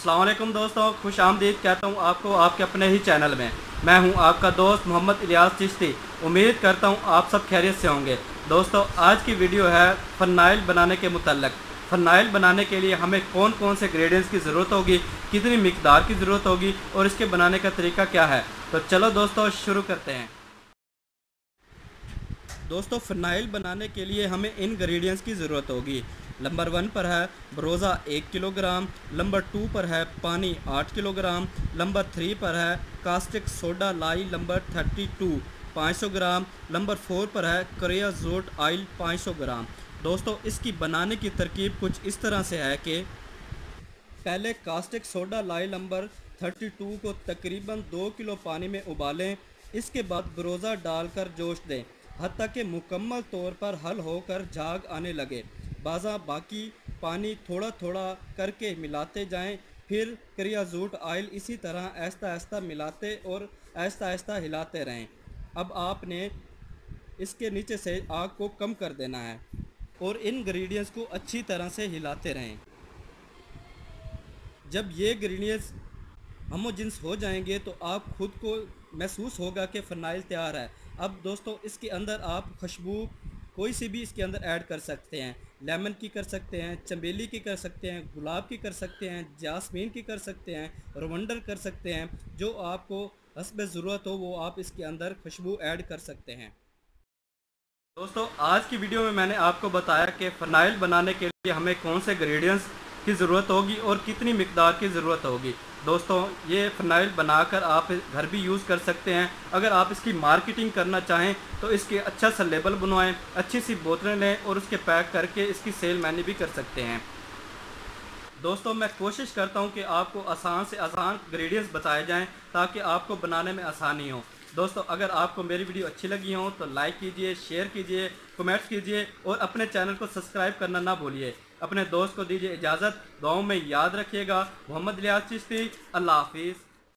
अस्सलाम वालेकुम दोस्तों, खुश आमदीद कहता हूँ आपको आपके अपने ही चैनल में। मैं हूँ आपका दोस्त मोहम्मद इलियास चिश्ती। उम्मीद करता हूँ आप सब खैरियत से होंगे। दोस्तों, आज की वीडियो है फ़नाइल बनाने के मुतल्लक। फ़नाइल बनाने के लिए हमें कौन कौन से इंग्रेडिएंट्स की ज़रूरत होगी, कितनी मिकदार की ज़रूरत होगी और इसके बनाने का तरीका क्या है। तो चलो दोस्तों शुरू करते हैं। दोस्तों, फ़नाइल बनाने के लिए हमें इन इंग्रेडिएंट्स की ज़रूरत होगी। नंबर 1 पर है ब्रोज़ा 1 किलोग्राम, नंबर 2 पर है पानी 8 किलोग्राम, नंबर 3 पर है कास्टिक सोडा लाई नंबर 32 500 ग्राम, नंबर 4 पर है क्रियाजोट ऑयल 500 ग्राम। दोस्तों, इसकी बनाने की तरकीब कुछ इस तरह से है कि पहले कास्टिक सोडा लाई नंबर 32 को तकरीबन 2 किलो पानी में उबालें। इसके बाद ब्रोज़ा डालकर जोश दें हत्ता कि मुकम्मल तौर पर हल होकर झाग आने लगे। बाज़ा बाकी पानी थोड़ा थोड़ा करके मिलाते जाएं। फिर क्रियाजोट ऑयल इसी तरह आहिस्ता आहिस्ता मिलाते और आहिस्ता आहिस्ता हिलाते रहें। अब आपने इसके नीचे से आग को कम कर देना है और इन इंग्रेडिएंट्स को अच्छी तरह से हिलाते रहें। जब ये इंग्रेडिएंट्स होमोजेनस हो जाएंगे तो आप खुद को महसूस होगा कि फ़नाइल तैयार है। अब दोस्तों, इसके अंदर आप खुशबू कोई सी भी इसके अंदर ऐड कर सकते हैं। लेमन की कर सकते हैं, चमेली की कर सकते हैं, गुलाब की कर सकते हैं, जासमीन की कर सकते हैं, रवंडर कर सकते हैं। जो आपको हस्ब ज़रूरत हो वो आप इसके अंदर खुशबू ऐड कर सकते हैं। दोस्तों, आज की वीडियो में मैंने आपको बताया कि फ़नाइल बनाने के लिए हमें कौन से इंग्रेडिएंट्स की ज़रूरत होगी और कितनी मिकदार की ज़रूरत होगी। दोस्तों, ये फ़नाइल बनाकर आप घर भी यूज़ कर सकते हैं। अगर आप इसकी मार्केटिंग करना चाहें तो इसके अच्छा सा लेबल बनवाएं, अच्छी सी बोतलें लें और उसके पैक करके इसकी सेल मैंने भी कर सकते हैं। दोस्तों, मैं कोशिश करता हूं कि आपको आसान से आसान इंग्रेडिएंट्स बताए जाएं ताकि आपको बनाने में आसानी हो। दोस्तों, अगर आपको मेरी वीडियो अच्छी लगी हो तो लाइक कीजिए, शेयर कीजिए, कमेंट्स कीजिए और अपने चैनल को सब्सक्राइब करना ना भूलिए। अपने दोस्त को दीजिए इजाज़त। दुआओं में याद रखिएगा। मोहम्मद इलियास चिश्ती। अल्लाह हाफिज़।